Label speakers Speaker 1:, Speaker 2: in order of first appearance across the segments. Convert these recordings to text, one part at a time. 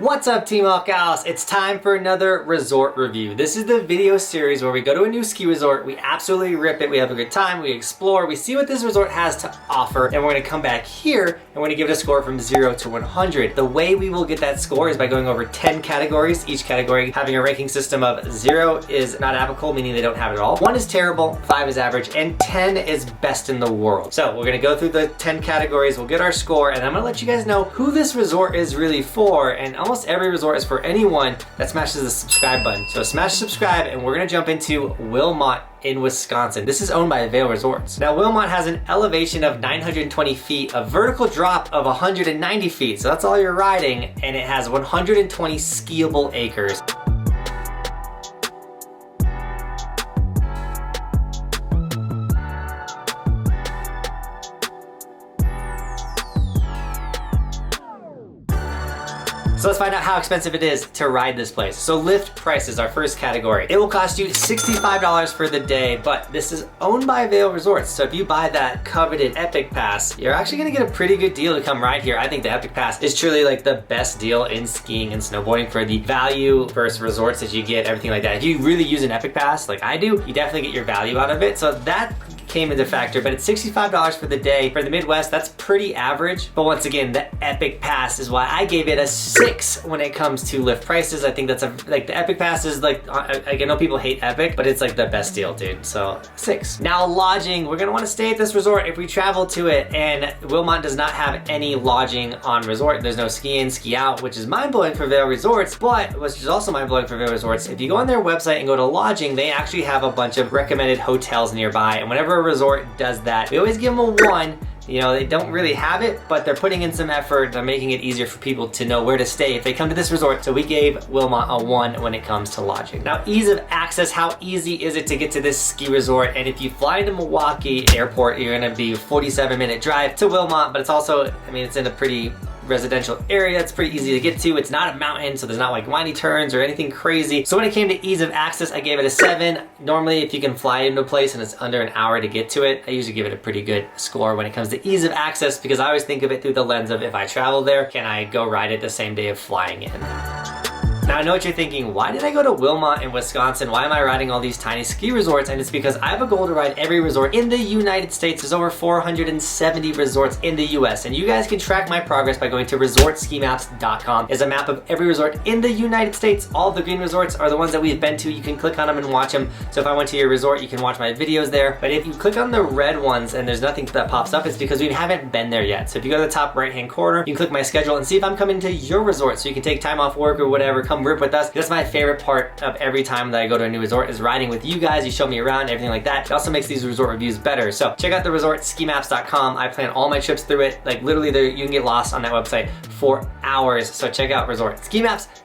Speaker 1: What's up, Team Buckhouse? It's time for another resort review. This is the video series where we go to a new ski resort, we absolutely rip it, we have a good time, we explore, we see what this resort has to offer, and we're gonna come back here and we're gonna give it a score from 0 to 100. The way we will get that score is by going over 10 categories, each category having a ranking system of 0 is not applicable, meaning they don't have it at all. 1 is terrible, 5 is average, and 10 is best in the world. So we're gonna go through the 10 categories, we'll get our score, and I'm gonna let you guys know who this resort is really for, and almost every resort is for anyone that smashes the subscribe button. So smash subscribe, and we're gonna jump into Wilmot in Wisconsin. This is owned by Vail Resorts. Now Wilmot has an elevation of 920 feet, a vertical drop of 190 feet, so that's all you're riding, and it has 120 skiable acres. So let's find out how expensive it is to ride this place. So lift prices, our first category. It will cost you $65 for the day, but this is owned by Vail Resorts. So if you buy that coveted Epic Pass, you're actually gonna get a pretty good deal to come ride here. I think the Epic Pass is truly like the best deal in skiing and snowboarding for the value versus resorts that you get, everything like that. If you really use an Epic Pass, like I do, you definitely get your value out of it. So that came into factor, but it's $65 for the day. For the Midwest, that's pretty average. But once again, the Epic Pass is why I gave it a 6 when it comes to lift prices. I think that's like the Epic Pass is like, I know people hate Epic, but it's like the best deal, dude. So 6. Now lodging, we're gonna wanna stay at this resort if we travel to it, and Wilmot does not have any lodging on resort. There's no ski in, ski out, which is mind-blowing for Vail Resorts, but which is also mind-blowing for Vail Resorts. If you go on their website and go to lodging, they actually have a bunch of recommended hotels nearby, and whenever a resort does that, we always give them a 1. You know, they don't really have it, but they're putting in some effort. They're making it easier for people to know where to stay if they come to this resort. So we gave Wilmot a 1 when it comes to lodging. Now, ease of access, how easy is it to get to this ski resort? And if you fly into Milwaukee Airport, you're gonna be a 47-minute drive to Wilmot, but it's also, I mean, it's in a pretty residential area. It's pretty easy to get to. It's not a mountain, so there's not like windy turns or anything crazy. So when it came to ease of access, I gave it a 7. Normally, if you can fly into a place and it's under an hour to get to it, I usually give it a pretty good score when it comes to ease of access, because I always think of it through the lens of, if I travel there, can I go ride it the same day of flying in? Now I know what you're thinking, why did I go to Wilmot in Wisconsin? Why am I riding all these tiny ski resorts? And it's because I have a goal to ride every resort in the United States. There's over 470 resorts in the US, and you guys can track my progress by going to resortskimaps.com. There's a map of every resort in the United States. All the green resorts are the ones that we've been to. You can click on them and watch them. So if I went to your resort, you can watch my videos there. But if you click on the red ones and there's nothing that pops up, it's because we haven't been there yet. So if you go to the top right-hand corner, you can click my schedule and see if I'm coming to your resort, so you can take time off work or whatever, come rip with us. That's my favorite part of every time that I go to a new resort, is riding with you guys. You show me around, everything like that. It also makes these resort reviews better. So check out the resortskimaps.com. I plan all my trips through it. Like literally you can get lost on that website for hours. So check out resortskimaps.com.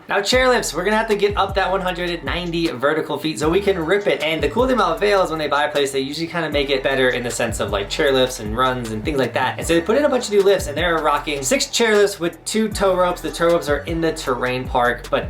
Speaker 1: Now chairlifts, we're gonna have to get up that 190 vertical feet so we can rip it. And the cool thing about Vail is when they buy a place, they usually kind of make it better in the sense of like chairlifts and runs and things like that. And so they put in a bunch of new lifts, and they're rocking 6 chairlifts with 2 tow ropes. The tow ropes are in the terrain park, but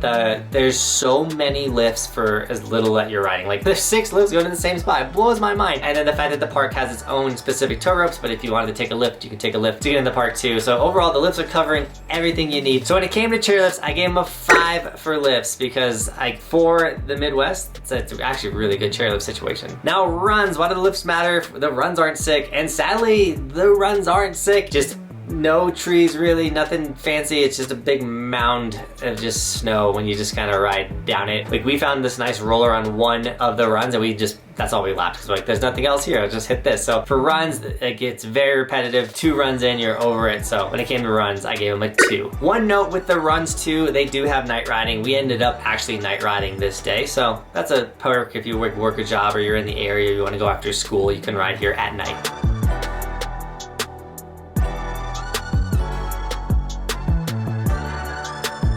Speaker 1: there's so many lifts for as little that you're riding. Like there's 6 lifts going to the same spot. It blows my mind. And then the fact that the park has its own specific tow ropes, but if you wanted to take a lift, you can take a lift to get in the park too. So overall, the lifts are covering everything you need. So when it came to chairlifts, I gave them a 5 for lifts, because for the Midwest, it's actually a really good chairlift situation. Now runs, why do the lifts matter? The runs aren't sick, and sadly, the runs aren't sick. Just no trees really, nothing fancy. It's just a big mound of just snow when you just kind of ride down it. Like we found this nice roller on one of the runs, and that's all we lapped, because like there's nothing else here, I'll just hit this. So for runs, it gets very repetitive. 2 runs in, you're over it. So when it came to runs, I gave them a 2. One note with the runs too, they do have night riding. We ended up actually night riding this day, so that's a perk if you work a job or you're in the area, you want to go after school, you can ride here at night.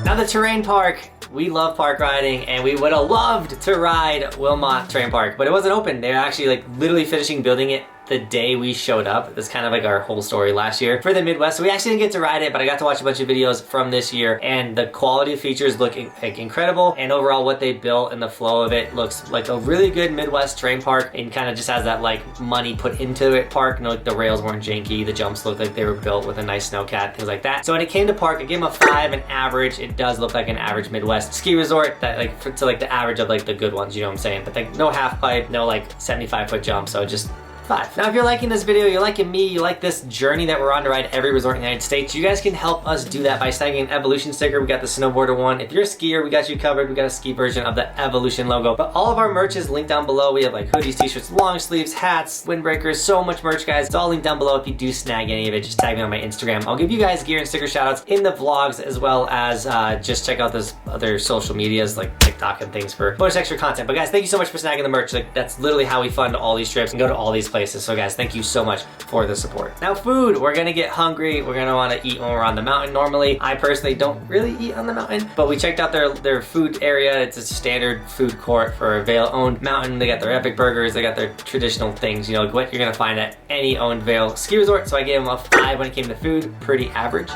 Speaker 1: Now the terrain park, we love park riding, and we would have loved to ride Wilmot Terrain Park, but it wasn't open. They're actually like literally finishing building it the day we showed up. That's kind of like our whole story last year for the Midwest. So we actually didn't get to ride it, but I got to watch a bunch of videos from this year, and the quality of features look like incredible, and overall what they built and the flow of it looks like a really good Midwest terrain park, and kind of just has that like money put into it park. You know, like the rails weren't janky, the jumps looked like they were built with a nice snowcat, things like that. So when it came to park, I gave them a 5, an average. It does look like an average Midwest ski resort, that like to like the average of like the good ones, you know what I'm saying? But like no half pipe, no like 75-foot jump, so just 5. Now if you're liking this video, you're liking me, you like this journey that we're on to ride every resort in the United States, you guys can help us do that by snagging an Evolution sticker. We got the Snowboarder one. If you're a skier, we got you covered. We got a ski version of the Evolution logo. But all of our merch is linked down below. We have like hoodies, t-shirts, long sleeves, hats, windbreakers, so much merch, guys. It's all linked down below. If you do snag any of it, just tag me on my Instagram. I'll give you guys gear and sticker shoutouts in the vlogs, as well as just check out those other social medias like TikTok and things for bonus extra content. But guys, thank you so much for snagging the merch. Like, that's literally how we fund all these trips and go to all these places. So guys, thank you so much for the support. Now food, we're gonna get hungry. We're gonna wanna eat when we're on the mountain normally. I personally don't really eat on the mountain, but we checked out their food area. It's a standard food court for a Vail owned mountain. They got their epic burgers, they got their traditional things, you know, what you're gonna find at any owned Vail ski resort. So I gave them a 5 when it came to food, pretty average.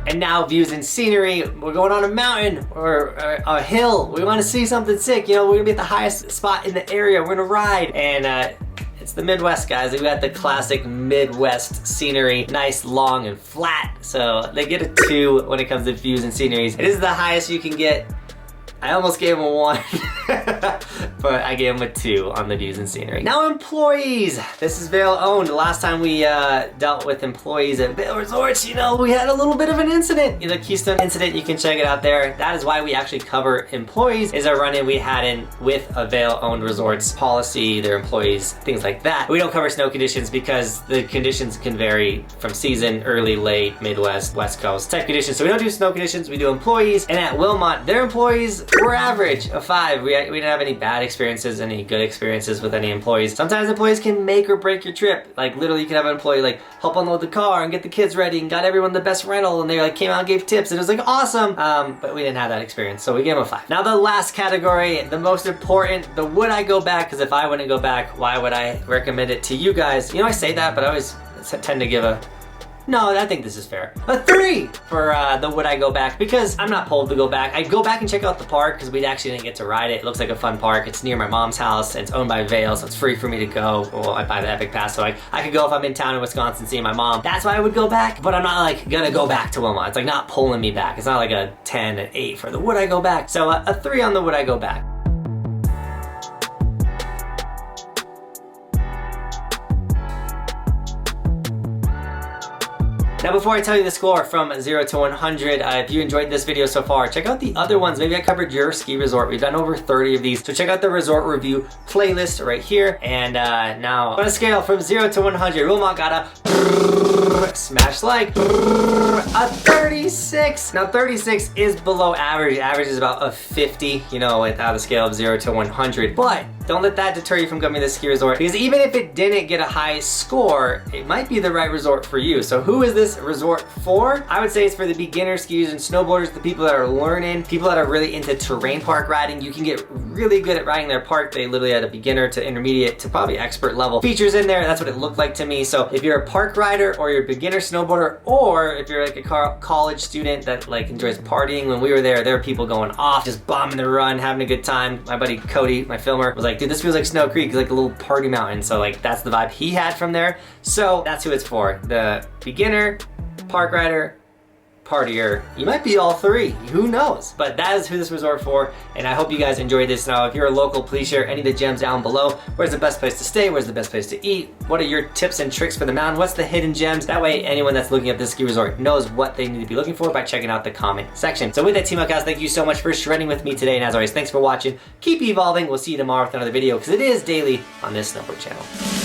Speaker 1: And now views and scenery. We're going on a mountain or a hill. We want to see something sick. You know, we're gonna be at the highest spot in the area. We're gonna ride, and it's the Midwest, guys. We got the classic Midwest scenery, nice, long, and flat. So they get a 2 when it comes to views and sceneries. It is the highest you can get. I almost gave him a 1, but I gave him a 2 on the views and scenery. Now employees. This is Vail owned. The last time we dealt with employees at Vail Resorts, you know, we had a little bit of an incident. You know, Keystone incident, you can check it out there. That is why we actually cover employees, is a run-in we had in with a Vail owned resorts policy, their employees, things like that. We don't cover snow conditions because the conditions can vary from season, early, late, Midwest, West Coast type conditions. So we don't do snow conditions, we do employees. And at Wilmot, their employees were average, a 5. We didn't have any bad experiences, any good experiences with any employees. Sometimes employees can make or break your trip. Like literally you can have an employee like help unload the car and get the kids ready and got everyone the best rental, and they like came out and gave tips and it was like awesome. But we didn't have that experience, so we gave them a 5. Now the last category, the most important, the would I go back, because if I wouldn't go back, why would I recommend it to you guys? You know, I say that, but I always tend to give a, no, I think this is fair, a 3 for the would I go back, because I'm not pulled to go back. I'd go back and check out the park because we actually didn't get to ride it. It looks like a fun park. It's near my mom's house. It's owned by Vail, so it's free for me to go. Well, I buy the Epic Pass, so I could go if I'm in town in Wisconsin seeing my mom. That's why I would go back, but I'm not like gonna go back to Wilmot. It's like not pulling me back. It's not like a 10, an 8 for the would I go back. So a 3 on the would I go back. Now before I tell you the score from 0 to 100, if you enjoyed this video so far, check out the other ones. Maybe I covered your ski resort. We've done over 30 of these. So check out the resort review playlist right here. And now on a scale from 0 to 100, Wilmot got a smash like a 36. Now 36 is below average. Average is about a 50, you know, without a scale of 0 to 100. But don't let that deter you from coming to this ski resort, because even if it didn't get a high score, it might be the right resort for you. So who is this resort for? I would say it's for the beginner skiers and snowboarders, the people that are learning, people that are really into terrain park riding. You can get really good at riding their park. They literally had a beginner to intermediate to probably expert level features in there. That's what it looked like to me. So if you're a park rider, or you're a beginner snowboarder, or if you're like a college student that like enjoys partying, when we were there were people going off, just bombing the run, having a good time. My buddy Cody, my filmer, was like, dude, this feels like Snow Creek, like a little party mountain. So like that's the vibe he had from there. So that's who it's for. The beginner, park rider, partier. You might be all 3, who knows? But that is who this resort for, and I hope you guys enjoyed this. Now if you're a local, please share any of the gems down below. Where's the best place to stay? Where's the best place to eat? What are your tips and tricks for the mountain? What's the hidden gems? That way anyone that's looking at this ski resort knows what they need to be looking for by checking out the comment section. So with that, Team Buckhouse, thank you so much for shredding with me today, and as always, thanks for watching. Keep evolving. We'll see you tomorrow with another video, because it is daily on this snowboard channel.